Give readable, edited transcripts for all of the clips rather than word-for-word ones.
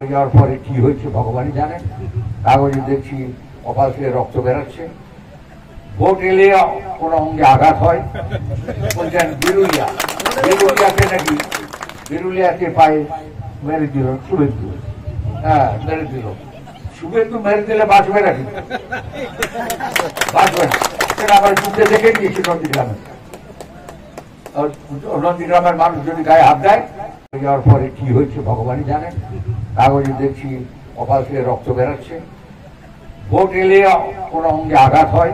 যাওয়ার পরে কি হয়েছে ভগবানই জানেন। কাগজে দেখছি কপাল থেকে রক্ত বেরোচ্ছে। ভোট এলে কোনো অঙ্গে আঘাত হয়, বলছেন বিরুলিয়াকে নাকি বিরুলিয়াকে পায়ে মেরে দিল শুভেন্দু। হ্যাঁ, মেরে দিল। শুভেন্দু মেরে দিলে বাঁচবে নাকি? বাঁচবে না। সেটা আবার যুদ্ধে দেখে নিয়েছি নন্দীগ্রামে। নন্দীগ্রামের মানুষ যদি গায়ে হাত দেয়, যাওয়ার পরে কি হয়েছে ভগবানই জানেন। কাগজে দেখছি কপাল থেকে রক্ত বেরোচ্ছে। ভোট এলে কোনো অঙ্গে আঘাত হয়,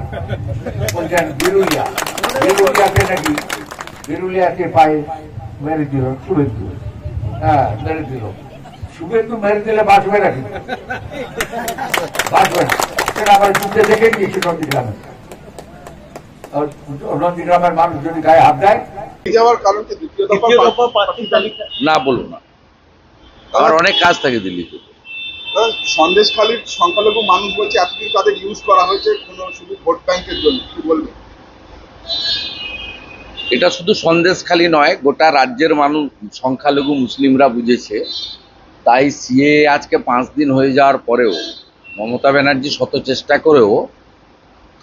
বলছেন বিরুলিয়াকে নাকি বিরুলিয়াকে পায়ে মেরে দিল শুভেন্দু। হ্যাঁ, মেরে দিল। শুভেন্দু মেরে দিলে বাঁচবে নাকি? বাঁচবে না। সেটা আবার যুদ্ধে দেখে নিয়েছি নন্দীগ্রামে। নন্দীগ্রামের মানুষ যদি গায়ে হাত দেয়, যাওয়ার কারণ কি দ্বিতীয় দফা প্রার্থী তালিকা না বলবো না, আমার অনেক কাজ থাকে দিল্লিতে। সন্দেশখালীর সংখ্যালঘু মানুষ বলছে এতদিন তাদের ইউজ করা হয়েছে কোনো শুধু ভোট ব্যাংকের জন্য, কি বলবেন? এটা শুধু সন্দেশখালী নয়, গোটা রাজ্যের মানুষ সংখ্যালঘু মুসলিমরা বুঝেছে। তাই সিএ আজকে 5 দিন হয়ে যাওয়ার পরেও মমতা ব্যানার্জি শত চেষ্টা করেও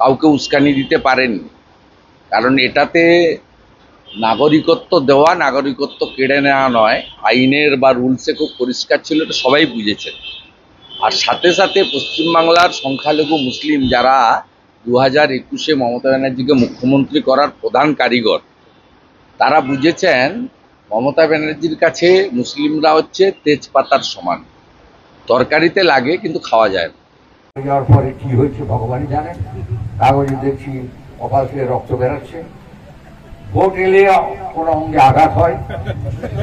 কাউকে উস্কানি দিতে পারেননি। কারণ এটাতে নাগরিকত্ব দেওয়া, নাগরিকত্ব কেড়ে নেওয়া নয়, আইনের বা রুলসে খুব পরিষ্কার ছিল, এটা সবাই বুঝেছেন। আর সাথে সাথে পশ্চিমবাংলার সংখ্যালঘু মুসলিম যারা 2021-এ মমতা ব্যানার্জিকে মুখ্যমন্ত্রী করার প্রধান কারিগর, তারা বুঝেছেন মমতা ব্যানার্জির কাছে মুসলিমরা হচ্ছে তেজপাতার সমান, তরকারিতে লাগে কিন্তু খাওয়া যায় না। যাওয়ার পরে কি হয়েছে ভগবানই জানেন। কাগজে দেখছি কপাল থেকে রক্ত বেরোচ্ছে। ভোট এলে কোনো অঙ্গে আঘাত হয়,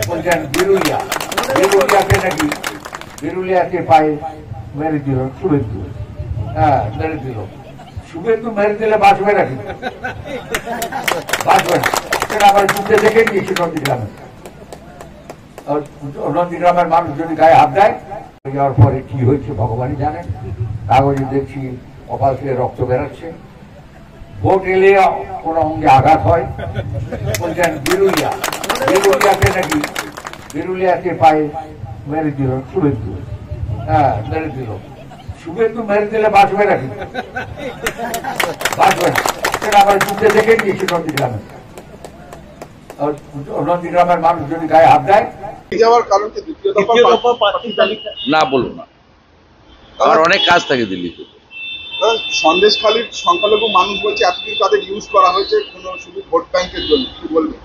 বলছেন বিরুলিয়াকে নাকি বিরুলিয়াকে পায়ে মেরে দিল শুভেন্দু। হ্যাঁ, মেরে দিল। শুভেন্দু মেরে দিলে বাঁচবে নাকি? বাঁচবে না। সেটা আবার যুদ্ধে দেখে নিয়েছি নন্দীগ্রামে। নন্দীগ্রামের মানুষ যদি গায়ে হাত দেয়, যাওয়ার পরে কি হয়েছে ভগবানই জানেন। কাগজে দেখছি কপাল থেকে রক্ত বেরোচ্ছে। ভোট এলে কোনো অঙ্গে আঘাত হয়, বলছেন বিরুলিয়াকে নাকি বিরুলিয়াকে পায়ে মেরে দিল শুভেন্দু। হ্যাঁ, মেরে দিল। শুভেন্দু মেরে দিলে বাঁচবে নাকি? বাঁচবে না। সেটা আবার যুদ্ধে দেখে নিয়েছি নন্দীগ্রামে। নন্দীগ্রামের মানুষ যদি গায়ে হাত দেয়, যাওয়ার কারণ কি দ্বিতীয় দফা প্রার্থী তালিকা না বলবো না, আমার অনেক কাজ থাকে দিল্লিতে। সন্দেশখালীর সংখ্যালঘু মানুষ বলছে এতদিন তাদের ইউজ করা হয়েছে কোনো শুধু ভোট ব্যাংকের জন্য, কি বলবেন?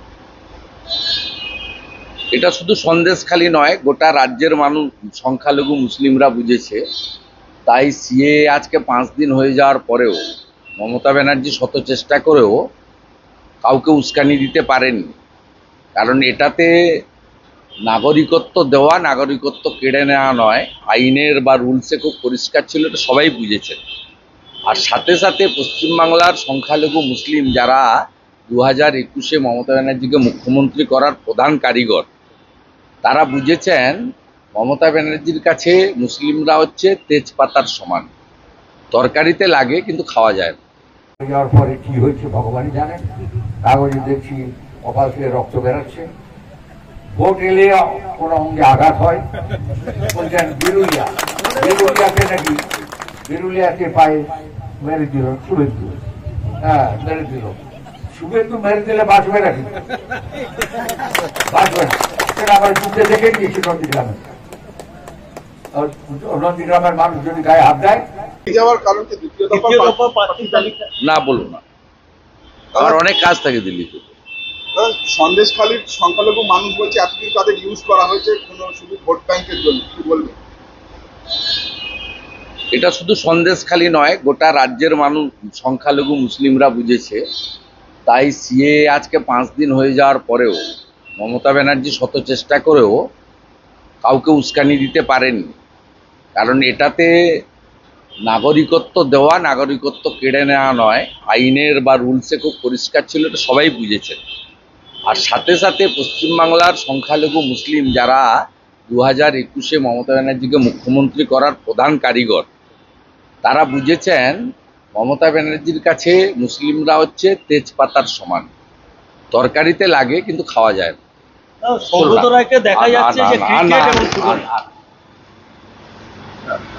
এটা শুধু সন্দেশখালী নয়, গোটা রাজ্যের মানুষ সংখ্যালঘু মুসলিমরা বুঝেছে। তাই সিএ আজকে 5 দিন হয়ে যাওয়ার পরেও মমতা ব্যানার্জি শত চেষ্টা করেও কাউকে উস্কানি দিতে পারেননি। কারণ এটাতে নাগরিকত্ব দেওয়া, নাগরিকত্ব কেড়ে নেওয়া নয়, আইনের বা রুলসে খুব পরিষ্কার ছিল, এটা সবাই বুঝেছেন। আর সাথে সাথে পশ্চিমবাংলার সংখ্যালঘু মুসলিম যারা 2021-এ মমতা ব্যানার্জিকে মুখ্যমন্ত্রী করার প্রধান কারিগর, তারা বুঝেছেন মমতা ব্যানার্জির কাছে মুসলিমরা হচ্ছে তেজপাতার সমান, তরকারিতে লাগে কিন্তু খাওয়া যায় না। যাওয়ার পরে কি হয়েছে ভগবানই জানেন। কাগজে দেখছি কপাল থেকে রক্ত বেরোচ্ছে। ভোট এলে কোনো অঙ্গে আঘাত হয়, বলছেন বিরুলিয়াকে নাকি বিরুলিয়াকে পায়ে মেরে দিল শুভেন্দু। হ্যাঁ, মেরে দিল। শুভেন্দু মেরে দিলে বাঁচবে নাকি? বাঁচবে না। সেটা আবার যুদ্ধে দেখে নিয়েছি নন্দীগ্রামে। নন্দীগ্রামের মানুষ যদি গায়ে হাত দেয়, যাওয়ার কারণ কি দ্বিতীয় দফা প্রার্থী তালিকা না বলবো না, আমার অনেক কাজ থাকে দিল্লিতে। সন্দেশখালীর সংখ্যালঘু মানুষ বলছে এতদিন তাদের ইউজ করা হয়েছে কোনো শুধু ভোট ব্যাংকের জন্য, কি বলবেন? এটা শুধু সন্দেশখালী নয়, গোটা রাজ্যের মানুষ সংখ্যালঘু মুসলিমরা বুঝেছে। তাই সিএ আজকে 5 দিন হয়ে যাওয়ার পরেও মমতা ব্যানার্জি শত চেষ্টা করেও কাউকে উস্কানি দিতে পারেননি। কারণ এটাতে নাগরিকত্ব দেওয়া, নাগরিকত্ব কেড়ে নেওয়া নয়, আইনের বা রুলসে খুব পরিষ্কার ছিল, এটা সবাই বুঝেছেন। আর সাথে সাথে পশ্চিমবাংলার সংখ্যালঘু মুসলিম যারা 2021-এ মমতা ব্যানার্জিকে মুখ্যমন্ত্রী করার প্রধান কারিগর, তারা বুঝেছেন মমতা ব্যানার্জির কাছে মুসলিমরা হচ্ছে তেজপাতার সমান, তরকারিতে লাগে কিন্তু খাওয়া যায় না। সৌগত রায়কে দেখা যাচ্ছে যে ক্রিকেট এবং